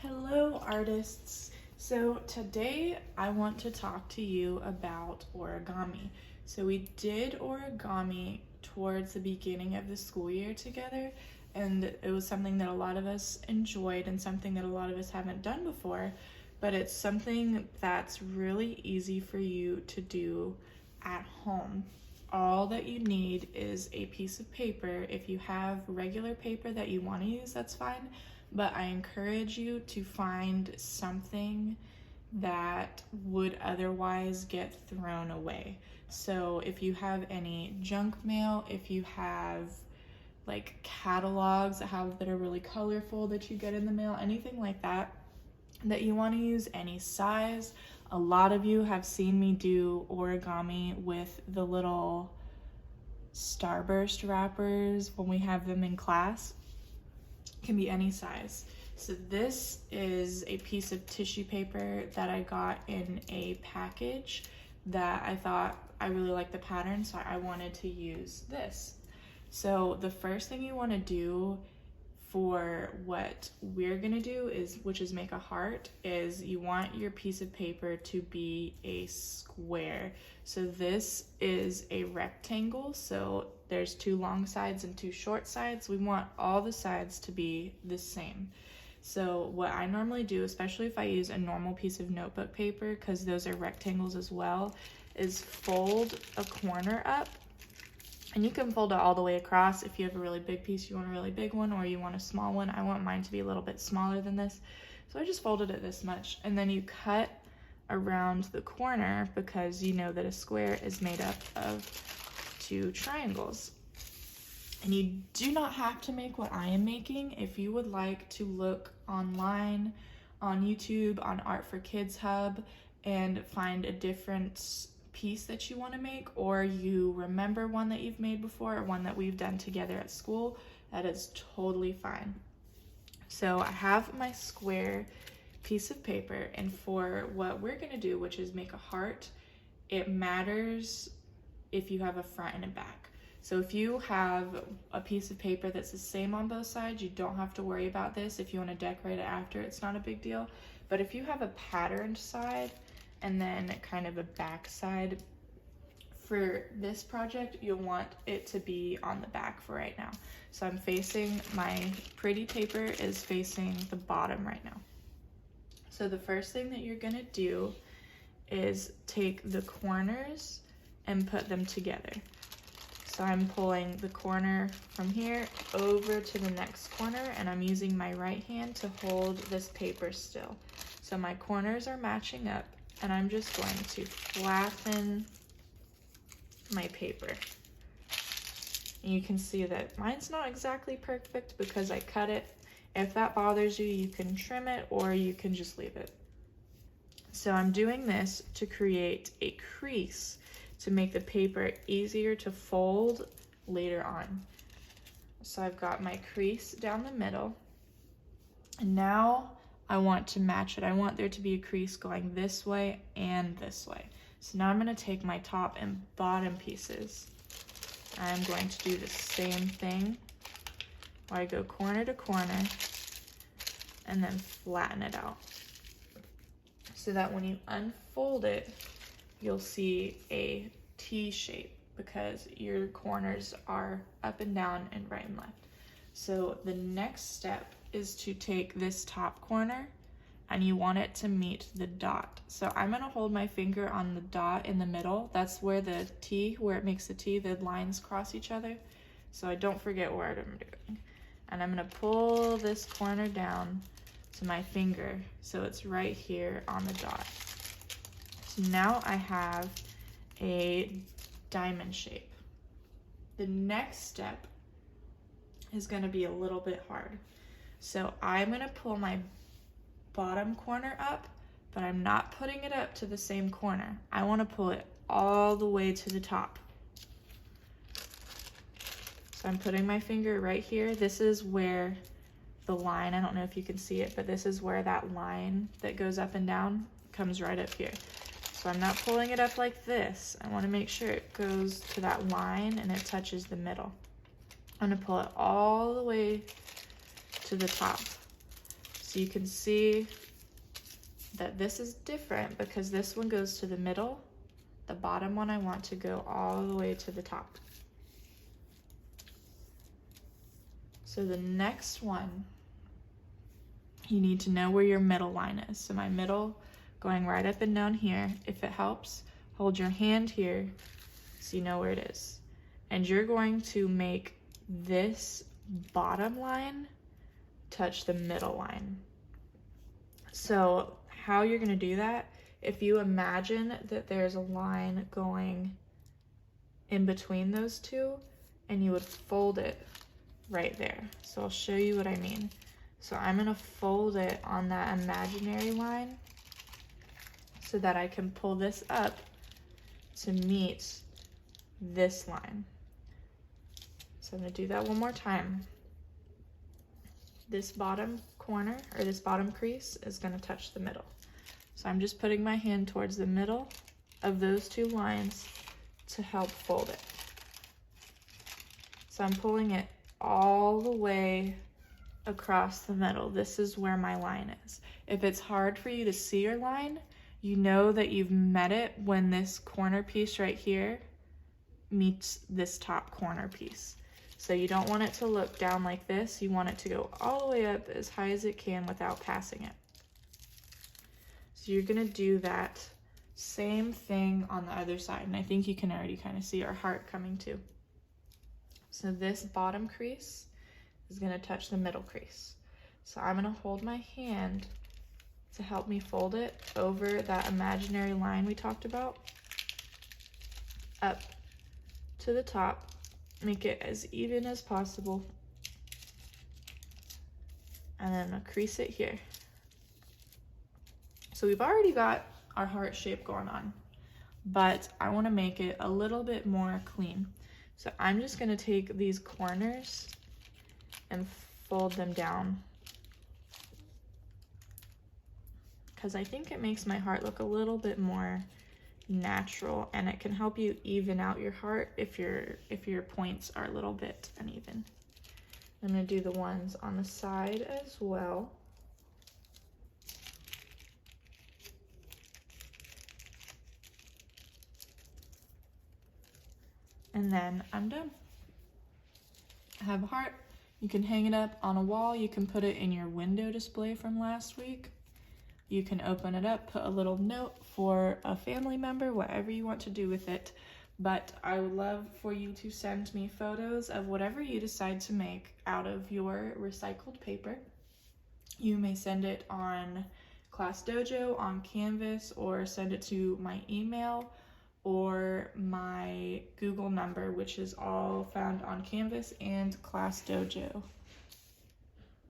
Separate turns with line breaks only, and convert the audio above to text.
Hello, artists. So today I want to talk to you about origami. So we did origami towards the beginning of the school year together, and it was something that a lot of us enjoyed and something that a lot of us haven't done before, but it's something that's really easy for you to do at home. All that you need is a piece of paper. If you have regular paper that you want to use, that's fine, but I encourage you to find something that would otherwise get thrown away. So if you have any junk mail, if you have like catalogs that are really colorful that you get in the mail, anything like that you want to use, any size. A lot of you have seen me do origami with the little starburst wrappers when we have them in class. It can be any size. So this is a piece of tissue paper that I got in a package that I thought I really liked the pattern, so I wanted to use this. So the first thing you want to do for what we're gonna do which is make a heart, is you want your piece of paper to be a square. So this is a rectangle, so there's two long sides and two short sides. We want all the sides to be the same. So what I normally do, especially if I use a normal piece of notebook paper, because those are rectangles as well, is fold a corner up. And you can fold it all the way across. If you have a really big piece, you want a really big one, or you want a small one. I want mine to be a little bit smaller than this. So I just folded it this much. And then you cut around the corner, because you know that a square is made up of two triangles. And you do not have to make what I am making. If you would like to look online, on YouTube, on Art for Kids Hub, and find a different piece that you want to make, or you remember one that you've made before or one that we've done together at school, that is totally fine. So I have my square piece of paper, and for what we're going to do, which is make a heart, it matters if you have a front and a back. So if you have a piece of paper that's the same on both sides, you don't have to worry about this. If you want to decorate it after, it's not a big deal. But if you have a patterned side and then kind of a back side, for this project, you'll want it to be on the back for right now. So I'm facing, my pretty paper is facing the bottom right now. So the first thing that you're gonna do is take the corners and put them together. So I'm pulling the corner from here over to the next corner, and I'm using my right hand to hold this paper still. So my corners are matching up, and I'm just going to flatten my paper. And you can see that mine's not exactly perfect because I cut it. If that bothers you, you can trim it or you can just leave it. So I'm doing this to create a crease to make the paper easier to fold later on. So I've got my crease down the middle, and now I want to match it. I want there to be a crease going this way and this way. So now I'm going to take my top and bottom pieces. I'm going to do the same thing where I go corner to corner and then flatten it out, so that when you unfold it, you'll see a T shape because your corners are up and down and right and left. So the next step is to take this top corner and you want it to meet the dot. So I'm gonna hold my finger on the dot in the middle. That's where the T, where it makes the T, the lines cross each other. So I don't forget what I'm doing. And I'm gonna pull this corner down to my finger so it's right here on the dot. So now I have a diamond shape. The next step is gonna be a little bit hard. So I'm gonna pull my bottom corner up, but I'm not putting it up to the same corner. I wanna pull it all the way to the top. So I'm putting my finger right here. This is where the line, I don't know if you can see it, but this is where that line that goes up and down comes right up here. So I'm not pulling it up like this. I want to make sure it goes to that line and it touches the middle. I'm going to pull it all the way to the top. So you can see that this is different because this one goes to the middle. The bottom one I want to go all the way to the top. So the next one, you need to know where your middle line is. So my middle going right up and down here. If it helps, hold your hand here so you know where it is. And you're going to make this bottom line touch the middle line. So how you're gonna do that, if you imagine that there's a line going in between those two, and you would fold it right there. So I'll show you what I mean. So I'm gonna fold it on that imaginary line so that I can pull this up to meet this line. So I'm gonna do that one more time. This bottom corner, or this bottom crease, is gonna touch the middle. So I'm just putting my hand towards the middle of those two lines to help fold it. So I'm pulling it all the way across the middle. This is where my line is. If it's hard for you to see your line, you know that you've met it when this corner piece right here meets this top corner piece. So you don't want it to look down like this. You want it to go all the way up as high as it can without passing it. So you're gonna do that same thing on the other side. And I think you can already kind of see our heart coming too. So this bottom crease is gonna touch the middle crease. So I'm gonna hold my hand to help me fold it over that imaginary line we talked about, up to the top. Make it as even as possible, and then I'll crease it here. So we've already got our heart shape going on, but I want to make it a little bit more clean. So I'm just going to take these corners and fold them down, because I think it makes my heart look a little bit more natural, and it can help you even out your heart if your points are a little bit uneven. I'm going to do the ones on the side as well. And then I'm done. I have a heart. You can hang it up on a wall. You can put it in your window display from last week. You can open it up, put a little note for a family member, whatever you want to do with it. But I would love for you to send me photos of whatever you decide to make out of your recycled paper. You may send it on Class Dojo, on Canvas, or send it to my email or my Google number, which is all found on Canvas and Class Dojo.